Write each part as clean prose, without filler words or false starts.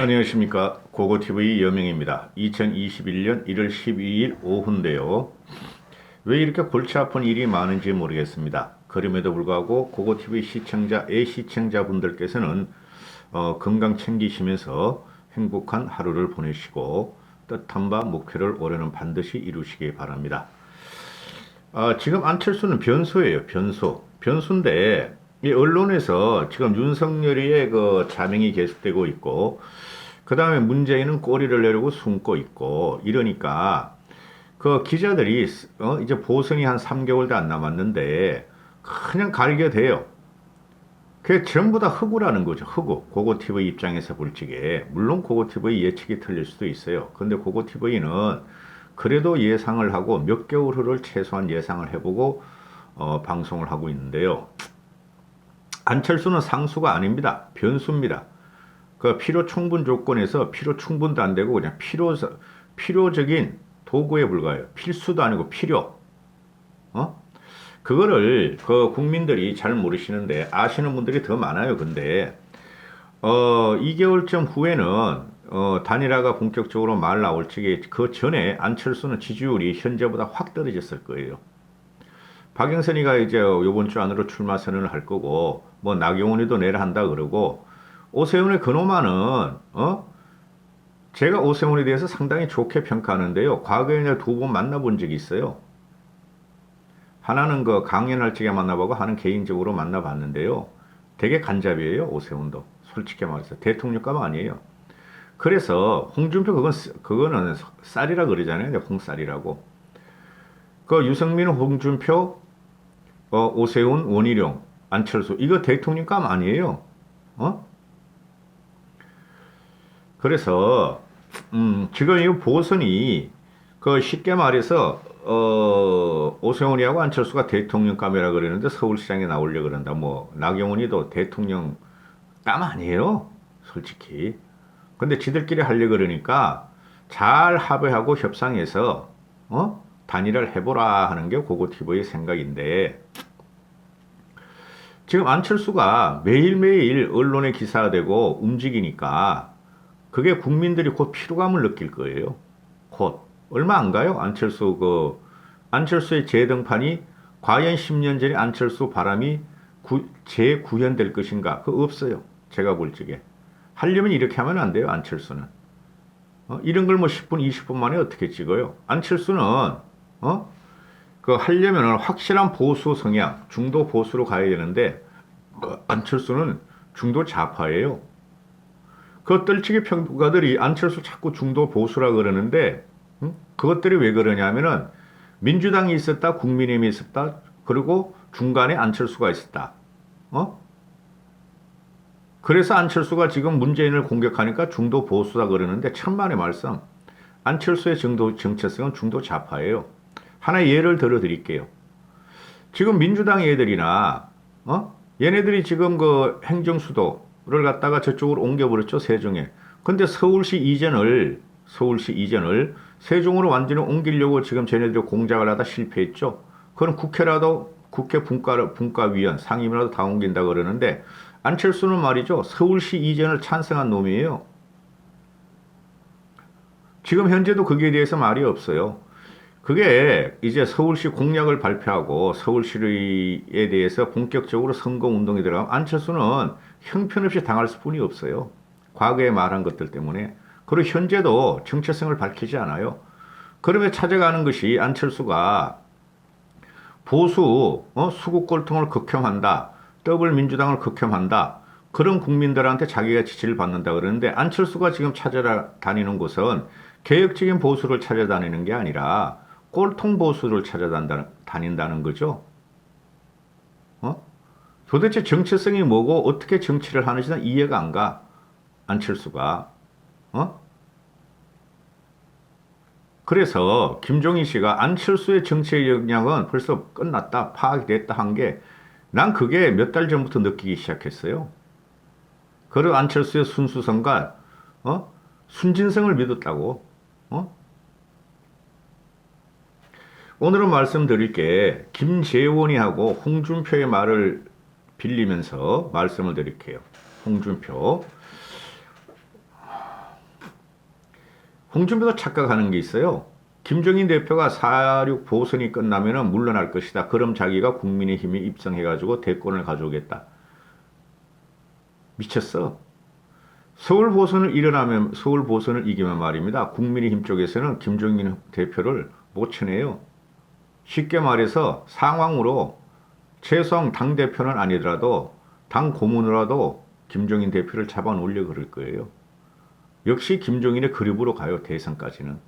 안녕하십니까. 고고TV 여명입니다. 2021년 1월 12일 오후인데요. 왜 이렇게 골치 아픈 일이 많은지 모르겠습니다. 그럼에도 불구하고 고고TV 시청자분들께서는 건강 챙기시면서 행복한 하루를 보내시고 뜻한 바 목표를 올해는 반드시 이루시기 바랍니다. 지금 안철수는 변수예요. 변수인데 이 언론에서 지금 윤석열이의 그 자명이 계속되고 있고 그 다음에 문재인은 꼬리를 내리고 숨고 있고 이러니까 그 기자들이 이제 보선이 한 3개월도 안 남았는데 그냥 갈게 돼요. 그게 전부 다 흑우라는 거죠. 흑우. 고고TV 입장에서 볼 적에. 물론 고고TV 예측이 틀릴 수도 있어요. 근데 고고TV는 그래도 예상을 하고 몇 개월 후를 최소한 예상을 해보고 방송을 하고 있는데요. 안철수는 상수가 아닙니다. 변수입니다. 그 필요 충분 조건에서 필요 충분도 안 되고 그냥 필요적인 도구에 불과해요. 필수도 아니고 필요. 그거를 그 국민들이 잘 모르시는데 아시는 분들이 더 많아요. 근데 2개월쯤 후에는 단일화가 본격적으로 말 나올 적에 그 전에 안철수는 지지율이 현재보다 확 떨어졌을 거예요. 박영선이가 이제 요번 주 안으로 출마 선언을 할 거고 뭐 나경원이도 내일 한다 그러고 오세훈의 그놈아는 제가 오세훈에 대해서 상당히 좋게 평가하는데요. 과거에 두 번 만나본 적이 있어요. 하나는 그 강연할 적에 만나보고 하나는 개인적으로 만나봤는데요. 되게 간잡이에요. 오세훈도. 솔직히 말해서 대통령감 아니에요. 그래서 홍준표 그거는 쌀이라 그러잖아요. 홍쌀이라고. 그 유승민, 홍준표, 오세훈, 원희룡, 안철수 이거 대통령감 아니에요. 그래서 지금 이 보선이 그 쉽게 말해서 오세훈이하고 안철수가 대통령감이라 그러는데 서울시장에 나오려 그런다. 뭐 나경원이도 대통령감 아니에요. 솔직히. 근데 지들끼리 하려 그러니까 잘 합의하고 협상해서 단일화를 해보라 하는 게 고고TV의 생각인데 지금 안철수가 매일매일 언론에 기사화되고 움직이니까 그게 국민들이 곧 피로감을 느낄 거예요. 곧. 얼마 안 가요? 안철수의 재등판이 과연 10년 전에 안철수 바람이 재구현될 것인가? 그거 없어요. 제가 볼 적에. 하려면 이렇게 하면 안 돼요, 안철수는. 이런 걸 뭐 10분, 20분 만에 어떻게 찍어요? 안철수는, 그 하려면 확실한 보수 성향, 중도 보수로 가야 되는데, 안철수는 중도 좌파예요. 그 떨치기 평가들이 안철수 자꾸 중도 보수라 그러는데 그것들이 왜 그러냐면은 민주당이 있었다, 국민의힘이 있었다, 그리고 중간에 안철수가 있었다. 그래서 안철수가 지금 문재인을 공격하니까 중도 보수다 그러는데 천만의 말씀. 안철수의 정체성은 중도 좌파예요. 하나의 예를 들어 드릴게요. 지금 민주당 애들이나 얘네들이 지금 그 행정수도를 갖다가 저쪽으로 옮겨버렸죠, 세종에. 근데 서울시 이전을 세종으로 완전히 옮기려고 지금 쟤네들이 공작을 하다 실패했죠. 그럼 국회 분과위원 상임이라도 다 옮긴다 그러는데 안철수는 말이죠. 서울시 이전을 찬성한 놈이에요. 지금 현재도 거기에 대해서 말이 없어요. 그게 이제 서울시 공약을 발표하고 서울시에 대해서 본격적으로 선거운동에 들어가면 안철수는 형편없이 당할 수뿐이 없어요. 과거에 말한 것들 때문에. 그리고 현재도 정체성을 밝히지 않아요. 그러면 찾아가는 것이 안철수가 보수, 수국골통을 극혐한다. 더블민주당을 극혐한다. 그런 국민들한테 자기가 지지를 받는다 그러는데 안철수가 지금 찾아다니는 곳은 개혁적인 보수를 찾아다니는 게 아니라 꼴통 보수를 찾아다닌다는 거죠. 도대체 정체성이 뭐고 어떻게 정치를 하는지는 이해가 안 가. 안철수가. 그래서 김종인 씨가 안철수의 정치의 역량은 벌써 끝났다, 파악이 됐다 한 게 난 그게 몇 달 전부터 느끼기 시작했어요. 그리고 안철수의 순수성과 순진성을 믿었다고. 오늘은 말씀드릴 게 김재원이 하고 홍준표의 말을 빌리면서 말씀을 드릴게요. 홍준표. 홍준표도 착각하는 게 있어요. 김종인 대표가 4.6 보선이 끝나면 물러날 것이다. 그럼 자기가 국민의힘에 입성해가지고 대권을 가져오겠다. 미쳤어. 서울 보선을 이기면 말입니다. 국민의힘 쪽에서는 김종인 대표를 못 쳐내요. 쉽게 말해서 상황으로 최소한 당대표는 아니더라도 당 고문으로라도 김종인 대표를 잡아놓으려 그럴 거예요. 역시 김종인의 그룹으로 가요. 대선까지는.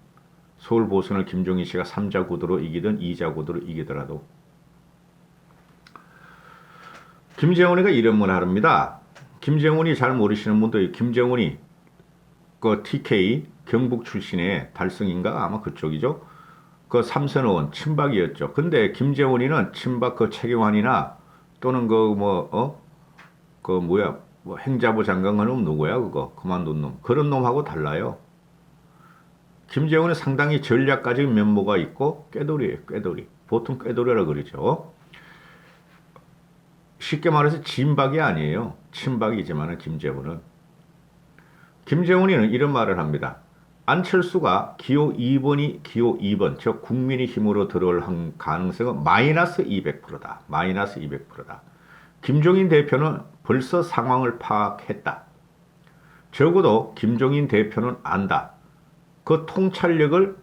서울 보선을 김종인 씨가 3자 구도로 이기든 2자 구도로 이기더라도. 김재원이가 이런 말 합니다. 김재원이 잘 모르시는 분도 김재원이 그 TK 경북 출신의 달성인가 아마 그쪽이죠. 그 삼선 의원 친박이었죠. 근데 김재원이는 친박 그 최경환이나 또는 행자부 장관 놈 누구야 그거 그만둔 놈 그런 놈하고 달라요. 김재원은 상당히 전략 가진 면모가 있고 꾀돌이에요. 꾀돌이. 보통 꾀돌이라 그러죠. 쉽게 말해서 진박이 아니에요. 친박이지만 김재원이는 이런 말을 합니다. 안철수가 기호 2번 즉 국민의힘으로 들어올 가능성은 마이너스 200%다. 마이너스 200%다. 김종인 대표는 벌써 상황을 파악했다. 적어도 김종인 대표는 안다. 그 통찰력을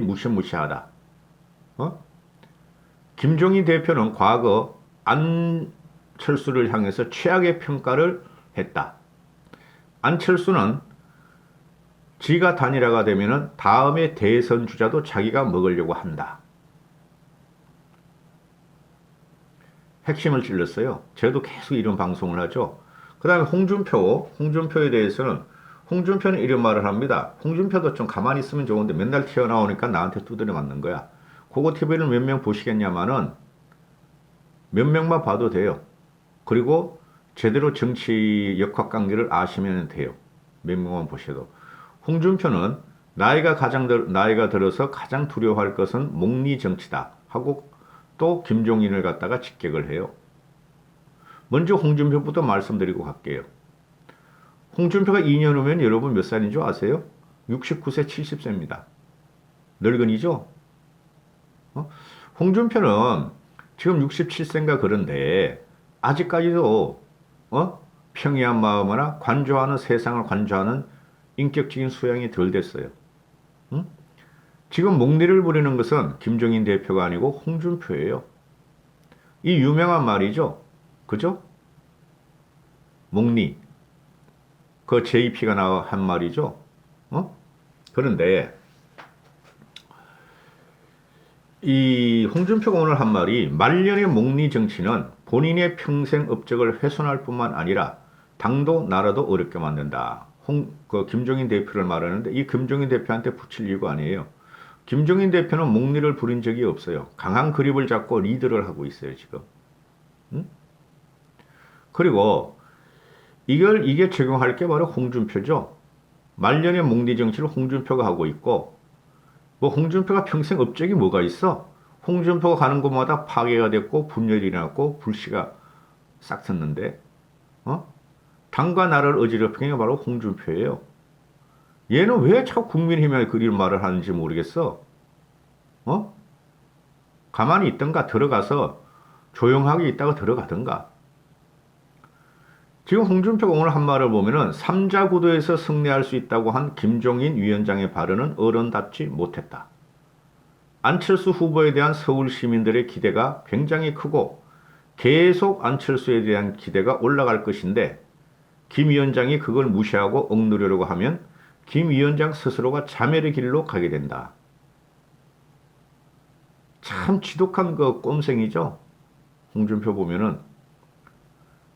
무시무시하다. 김종인 대표는 과거 안철수를 향해서 최악의 평가를 했다. 안철수는 지가 단일화가 되면은 다음에 대선 주자도 자기가 먹으려고 한다. 핵심을 찔렀어요. 저도 계속 이런 방송을 하죠. 그 다음에 홍준표에 대해서는 홍준표는 이런 말을 합니다. 홍준표도 좀 가만히 있으면 좋은데 맨날 튀어나오니까 나한테 두드려 맞는 거야. 그거 TV를 몇 명 보시겠냐마는 몇 명만 봐도 돼요. 그리고 제대로 정치 역학관계를 아시면 돼요. 몇 명만 보셔도. 홍준표는 나이가 들어서 가장 두려워할 것은 목리 정치다 하고 또 김종인을 갖다가 직격을 해요. 먼저 홍준표부터 말씀드리고 갈게요. 홍준표가 2년 후면 여러분 몇 살인 줄 아세요? 69세, 70세입니다. 늙은이죠? 홍준표는 지금 67세인가 그런데 아직까지도 평이한 마음이나 세상을 관조하는 인격적인 수양이 덜 됐어요. 응? 지금 목리를 부리는 것은 김종인 대표가 아니고 홍준표예요. 이 유명한 말이죠. 그죠? 목리. 그 JP가 한 말이죠. 그런데 이 홍준표가 오늘 한 말이 말년의 목리 정치는 본인의 평생 업적을 훼손할 뿐만 아니라 당도 나라도 어렵게 만든다. 김종인 대표를 말하는데 이 김종인 대표한테 붙일 이유가 아니에요. 김종인 대표는 목리를 부린 적이 없어요. 강한 그립을 잡고 리드를 하고 있어요, 지금. 응? 그리고 이게 적용할 게 바로 홍준표죠. 말년의 목리 정치를 홍준표가 하고 있고, 홍준표가 평생 업적이 뭐가 있어? 홍준표가 가는 곳마다 파괴가 됐고, 분열이 일어났고, 불씨가 싹 텄는데, 당과 나라를 어지럽힌 게 바로 홍준표예요. 얘는 왜 자꾸 국민의힘에 그런 말을 하는지 모르겠어. 가만히 있던가 들어가서 조용하게 있다가 들어가던가. 지금 홍준표가 오늘 한 말을 보면은 3자 구도에서 승리할 수 있다고 한 김종인 위원장의 발언은 어른답지 못했다. 안철수 후보에 대한 서울 시민들의 기대가 굉장히 크고 계속 안철수에 대한 기대가 올라갈 것인데 김 위원장이 그걸 무시하고 억누르려고 하면 김 위원장 스스로가 자멸의 길로 가게 된다. 참 지독한 그 꼼생이죠. 홍준표 보면은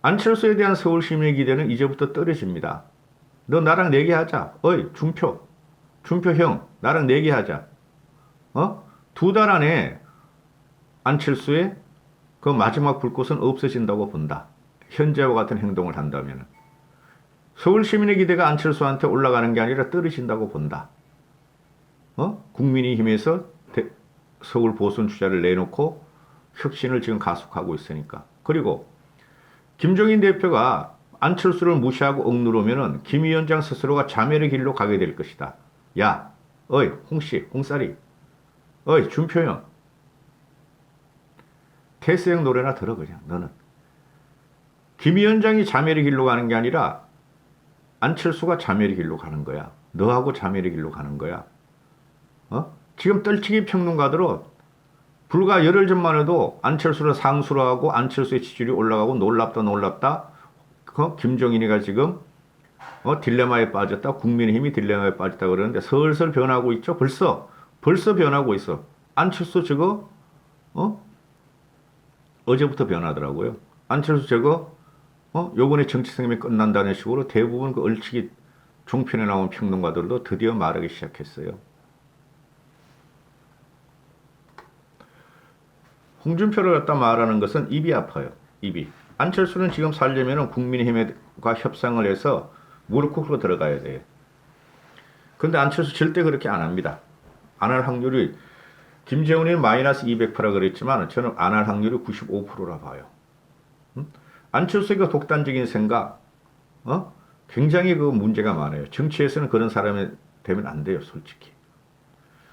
안철수에 대한 서울 시민의 기대는 이제부터 떨어집니다. 너 나랑 내기하자. 어이 준표 형 나랑 내기하자. 2달 안에 안철수의 그 마지막 불꽃은 없어진다고 본다. 현재와 같은 행동을 한다면 서울 시민의 기대가 안철수한테 올라가는 게 아니라 떨어진다고 본다. 국민의힘에서 서울 보선 주자를 내놓고 혁신을 지금 가속하고 있으니까. 그리고 김종인 대표가 안철수를 무시하고 억누르면은 김 위원장 스스로가 자멸의 길로 가게 될 것이다. 야, 어이, 홍씨, 홍쌀이. 어이, 준표형. 태수형 노래나 들어, 그냥, 너는. 김 위원장이 자멸의 길로 가는 게 아니라 안철수가 자멸의 길로 가는 거야. 너하고 자멸의 길로 가는 거야. 지금 떨치기 평론가들은 불과 열흘 전만 해도 안철수를 상수로 하고 안철수의 지지율이 올라가고 놀랍다. 김종인이가 지금 딜레마에 빠졌다. 국민의힘이 딜레마에 빠졌다 그러는데 슬슬 변하고 있죠. 벌써 변하고 있어. 안철수 저거 어제부터 변하더라고요. 안철수 저거 요번에 정치 생명이 끝난다는 식으로 대부분 그 얼치기 종편에 나온 평론가들도 드디어 말하기 시작했어요. 홍준표를 갖다 말하는 것은 입이 아파요. 입이. 안철수는 지금 살려면 국민의힘과 협상을 해서 무릎 꿇고 들어가야 돼요. 근데 안철수 절대 그렇게 안 합니다. 안 할 확률이 김재훈이 마이너스 200%라 그랬지만 저는 안 할 확률이 95%라 봐요. 안철수의 그 독단적인 생각, 굉장히 그 문제가 많아요. 정치에서는 그런 사람이 되면 안 돼요, 솔직히.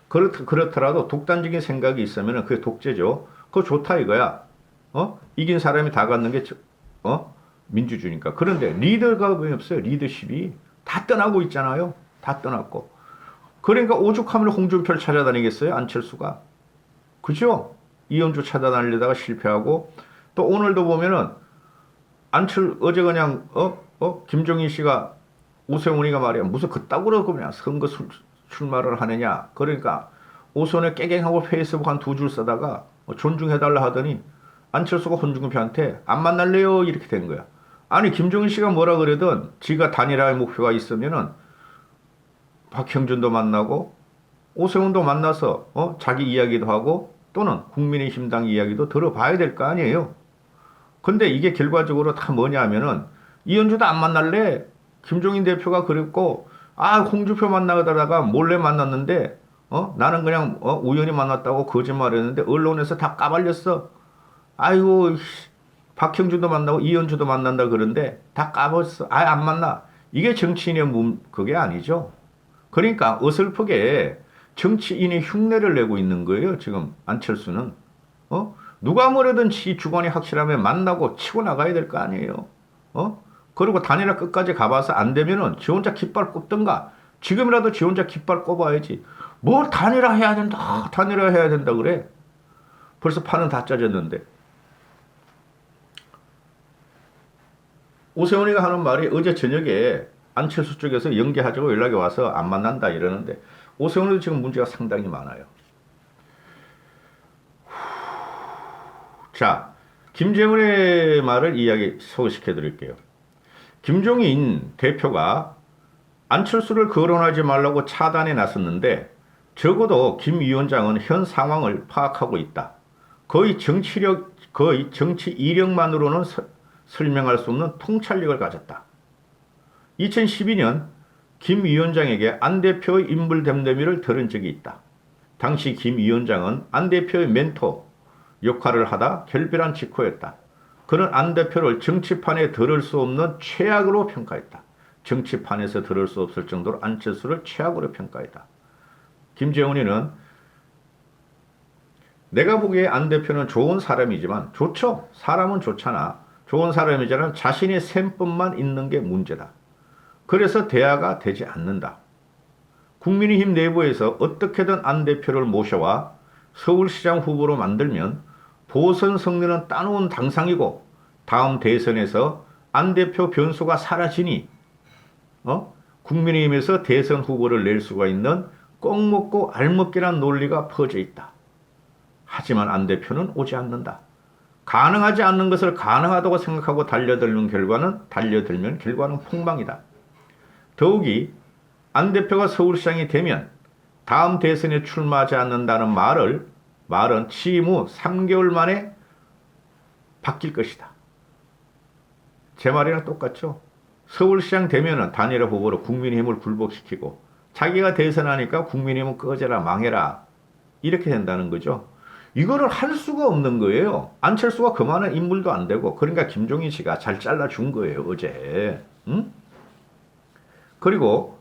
그렇더라도 독단적인 생각이 있으면 그게 독재죠. 그거 좋다 이거야. 이긴 사람이 다 갖는 게 민주주의니까. 그런데 리더가 왜 없어요? 리더십이 다 떠나고 있잖아요. 다 떠났고. 그러니까 오죽하면 홍준표를 찾아다니겠어요? 안철수가. 그죠? 이현주 찾아다니려다가 실패하고 또 오늘도 보면은 어제 그냥 김종인 씨가 오세훈이가 말이야 무슨 그따구로 그냥 선거 출마를 하느냐. 그러니까 오세훈이 깨갱하고 페이스북 한 2줄 쓰다가 존중해달라 하더니 안철수가 홍준표한테 안 만날래요 이렇게 된 거야. 아니 김종인 씨가 뭐라 그래든 지가 단일화의 목표가 있으면은 박형준도 만나고 오세훈도 만나서 자기 이야기도 하고 또는 국민의힘당 이야기도 들어봐야 될 거 아니에요. 근데 이게 결과적으로 다 뭐냐 하면은 이현주도 안 만날래. 김종인 대표가 그랬고 홍준표 만나다가 몰래 만났는데 나는 그냥 우연히 만났다고 거짓말했는데 언론에서 다 까발렸어. 아이고 박형준도 만나고 이현주도 만난다 그런데 다 까봤어. 안 만나. 이게 정치인의 그게 아니죠. 그러니까 어설프게 정치인의 흉내를 내고 있는 거예요. 지금 안철수는. 누가 뭐래든 지 주관이 확실하면 만나고 치고 나가야 될 거 아니에요. 그리고 단일화 끝까지 가봐서 안 되면은 지 혼자 깃발 꼽든가. 지금이라도 지 혼자 깃발 꼽아야지. 뭘 단일화 해야 된다. 단일화 해야 된다 그래. 벌써 판은 다 짜졌는데. 오세훈이가 하는 말이 어제 저녁에 안철수 쪽에서 연기하자고 연락이 와서 안 만난다 이러는데 오세훈이도 지금 문제가 상당히 많아요. 자, 김재훈의 말을 소개시켜 드릴게요. 김종인 대표가 안철수를 거론하지 말라고 차단에 나섰는데 적어도 김 위원장은 현 상황을 파악하고 있다. 거의 정치 이력만으로는 설명할 수 없는 통찰력을 가졌다. 2012년 김 위원장에게 안 대표의 인물 됨됨이를 들은 적이 있다. 당시 김 위원장은 안 대표의 멘토 역할을 하다 결별한 직후였다. 그는 안 대표를 정치판에 들을 수 없는 최악으로 평가했다. 정치판에서 들을 수 없을 정도로 안철수를 최악으로 평가했다. 김재훈이는 내가 보기에 안 대표는 좋은 사람이지만 좋죠. 사람은 좋잖아. 좋은 사람이지만 자신의 셈법만 있는 게 문제다. 그래서 대화가 되지 않는다. 국민의힘 내부에서 어떻게든 안 대표를 모셔와 서울시장 후보로 만들면 보선 승리는 따놓은 당상이고 다음 대선에서 안 대표 변수가 사라지니 국민의힘에서 대선 후보를 낼 수가 있는 꼭 먹고 알먹기란 논리가 퍼져 있다. 하지만 안 대표는 오지 않는다. 가능하지 않는 것을 가능하다고 생각하고 달려들면 결과는 폭망이다. 더욱이 안 대표가 서울시장이 되면 다음 대선에 출마하지 않는다는 말은 취임 후 3개월 만에 바뀔 것이다. 제 말이랑 똑같죠? 서울시장 되면은 단일화 후보로 국민의힘을 굴복시키고 자기가 대선하니까 국민의힘은 꺼져라 망해라 이렇게 된다는 거죠. 이거를 할 수가 없는 거예요. 안철수가 그만한 인물도 안 되고 그러니까 김종인 씨가 잘 잘라준 거예요 어제. 그리고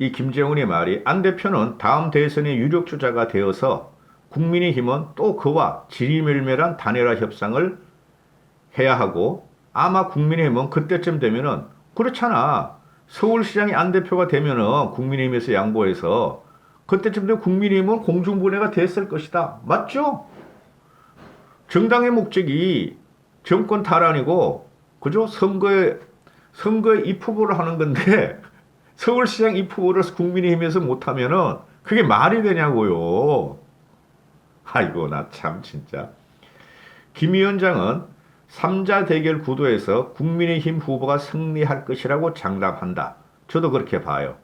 이 김재훈의 말이 안 대표는 다음 대선의 유력 주자가 되어서 국민의힘은 또 그와 지리멸멸한 단일화 협상을 해야 하고 아마 국민의힘은 그때쯤 되면은 그렇잖아. 서울시장이 안 대표가 되면은 국민의힘에서 양보해서 그때쯤 되면 국민의힘은 공중분해가 됐을 것이다. 맞죠? 정당의 목적이 정권 탈환이고 그죠? 선거에 입후보를 하는 건데 서울시장 입후보를 국민의힘에서 못하면은 그게 말이 되냐고요. 아이고 나 참 진짜. 김 위원장은 3자 대결 구도에서 국민의힘 후보가 승리할 것이라고 장담한다. 저도 그렇게 봐요.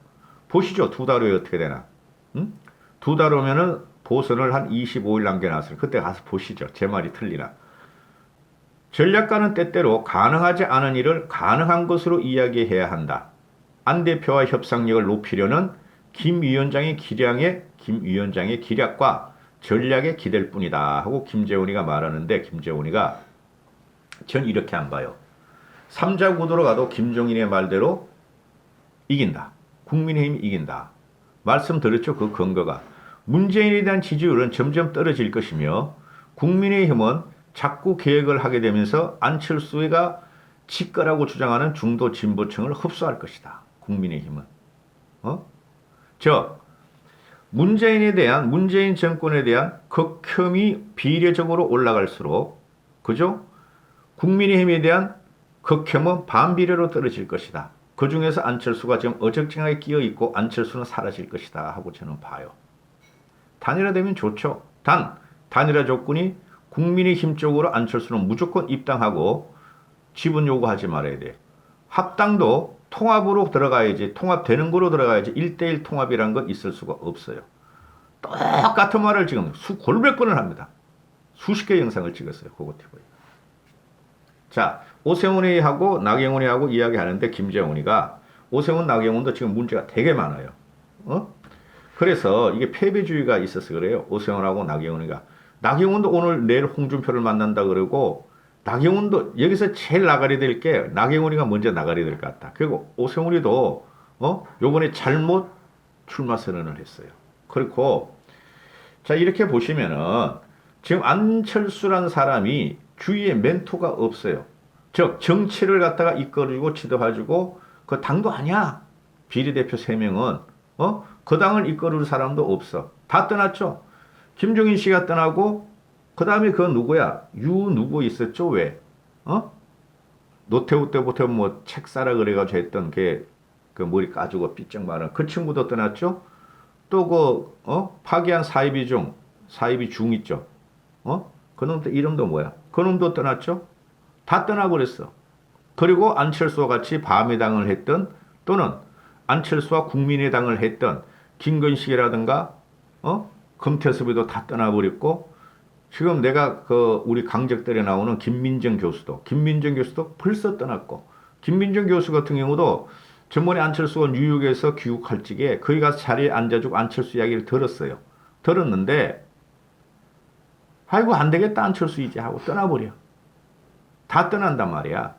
보시죠. 두 달 후에 어떻게 되나. 응? 두 달 후면은 보선을 한 25일 남겨놨어요. 그때 가서 보시죠. 제 말이 틀리나. 전략가는 때때로 가능하지 않은 일을 가능한 것으로 이야기해야 한다. 안 대표와 협상력을 높이려는 김 위원장의 기략과 전략에 기댈 뿐이다 하고 김재훈이가 말하는데 김재훈이가 전 이렇게 안 봐요. 3자 구도로 가도 김종인의 말대로 이긴다. 국민의힘이 이긴다. 말씀드렸죠. 그 근거가. 문재인에 대한 지지율은 점점 떨어질 것이며 국민의힘은 자꾸 계획을 하게 되면서 안철수가 지 거라고 주장하는 중도 진보층을 흡수할 것이다. 국민의힘은. 문재인 정권에 대한 극혐이 비례적으로 올라갈수록 그죠? 국민의힘에 대한 극혐은 반비례로 떨어질 것이다. 그 중에서 안철수가 지금 어정쩡하게 끼어 있고 안철수는 사라질 것이다 하고 저는 봐요. 단일화되면 좋죠. 단일화 조건이 국민의힘 쪽으로 안철수는 무조건 입당하고 지분 요구하지 말아야 돼. 합당도 통합으로 들어가야지. 통합되는 거로 들어가야지. 1대1 통합이란 건 있을 수가 없어요. 똑같은 말을 지금 골몇 번을 합니다. 수십 개 영상을 찍었어요. 그거 TV에. 자, 오세훈이하고 나경원이하고 이야기하는데 김재훈이가 오세훈, 나경원도 지금 문제가 되게 많아요. 그래서 이게 패배주의가 있어서 그래요. 오세훈하고 나경원이가. 나경원도 오늘 내일 홍준표를 만난다 그러고 나경원도 여기서 제일 나가리 될 게 나경원이가 먼저 나가리 될 것 같다. 그리고 오세훈이도 요번에 잘못 출마 선언을 했어요. 그렇고 자 이렇게 보시면은 지금 안철수라는 사람이 주위에 멘토가 없어요. 즉 정치를 갖다가 이끌어주고 지도해주고 그 당도 아니야. 비례대표 3명은 그 당을 이끌어줄 사람도 없어. 다 떠났죠. 김종인 씨가 떠나고 그 다음에 그 누구야? 누구 있었죠? 왜? 노태우 때부터 뭐 책 사라 그래가지고 했던 그 머리 까주고 삐쩍 말한 그 친구도 떠났죠? 또 파기한 사이비 중 있죠? 그 놈도 이름도 뭐야? 그 놈도 떠났죠? 다 떠나버렸어. 그리고 안철수와 같이 바미당을 했던 또는 안철수와 국민의당을 했던 김건식이라든가 금태섭이도 다 떠나버렸고 지금 내가 우리 강적들에 나오는 김민정 교수도 벌써 떠났고 김민정 교수 같은 경우도 전번에 안철수가 뉴욕에서 귀국할 적에 거기 가서 자리에 앉아주고 안철수 이야기를 들었는데 아이고 안 되겠다 안철수 이제 하고 떠나버려. 다 떠난단 말이야.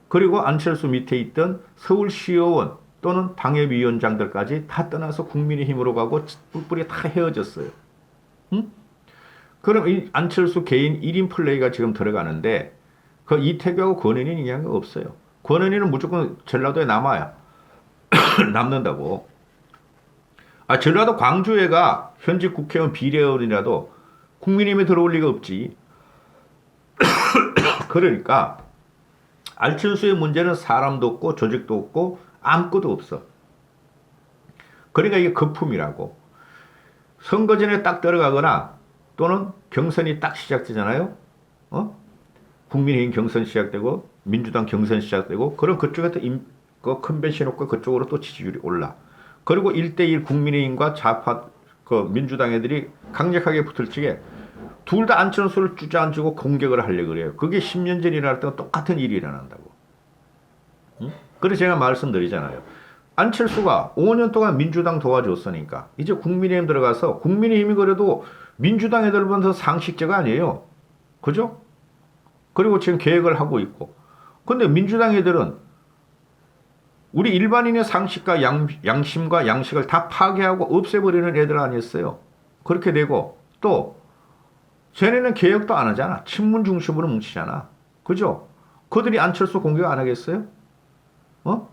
그리고 안철수 밑에 있던 서울시의원 또는 당협위원장들까지 다 떠나서 국민의힘으로 가고 뿔뿔이 다 헤어졌어요. 응? 그럼 이 안철수 개인 1인 플레이가 지금 들어가는데 그 이태규하고 권은희는 얘기한 거 없어요. 권은희는 무조건 전라도에 남아야 남는다고. 전라도 광주에가 현직 국회의원 비례의원이라도 국민의힘에 들어올 리가 없지. 그러니까 안철수의 문제는 사람도 없고 조직도 없고 아무것도 없어. 그러니까 이게 거품이라고. 선거 전에 딱 들어가거나 또는 경선이 딱 시작되잖아요. 국민의힘 경선 시작되고 민주당 경선 시작되고 그럼 그쪽에서 컨벤션 효과 그쪽으로 또 지지율이 올라. 그리고 1대1 국민의힘과 좌파 민주당 애들이 강력하게 붙을 적에 둘 다 안철수를 주저앉히고 공격을 하려고 그래요. 그게 10년 전에 일어났던 똑같은 일이 일어난다고. 응? 그래서 제가 말씀드리잖아요. 안철수가 5년 동안 민주당 도와줬으니까 이제 국민의힘 들어가서 국민의힘이 그래도 민주당 애들보다 상식자가 아니에요. 그죠? 그리고 지금 계획을 하고 있고. 근데 민주당 애들은 우리 일반인의 상식과 양심과 양식을 다 파괴하고 없애버리는 애들 아니었어요. 그렇게 되고 또 쟤네는 개혁도 안 하잖아. 친문 중심으로 뭉치잖아. 그죠? 그들이 안철수 공격 안 하겠어요? 어?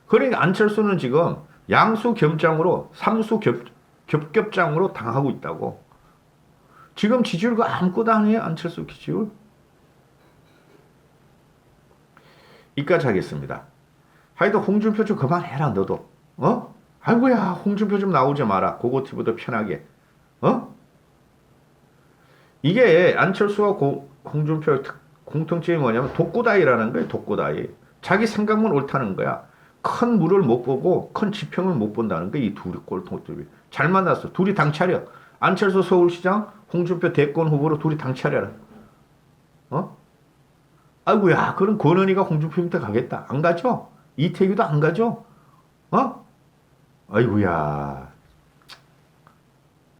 그러니까 안철수는 지금 양수 겸장으로 삼수 겹겹장으로 당하고 있다고. 지금 지지율 그 아무것도 아니에요. 안철수 지지율. 이까지 하겠습니다. 하여튼 홍준표 좀 그만해라 너도. 어? 아이고야 홍준표 좀 나오지 마라. 고고티브도 편하게. 어? 이게 안철수와 홍준표의 공통점이 뭐냐면 독고다이라는 거예요. 독고다이. 자기 생각만 옳다는 거야. 큰 물을 못 보고 큰 지평을 못 본다는 거야. 이 둘이 꼴통들이. 잘 만났어. 둘이 당 차려. 안철수 서울시장, 홍준표 대권 후보로 둘이 당 차려라. 어? 아이고야 그럼 권은희가 홍준표 밑에 가겠다. 안 가죠? 이태규도 안 가죠? 어? 아이고야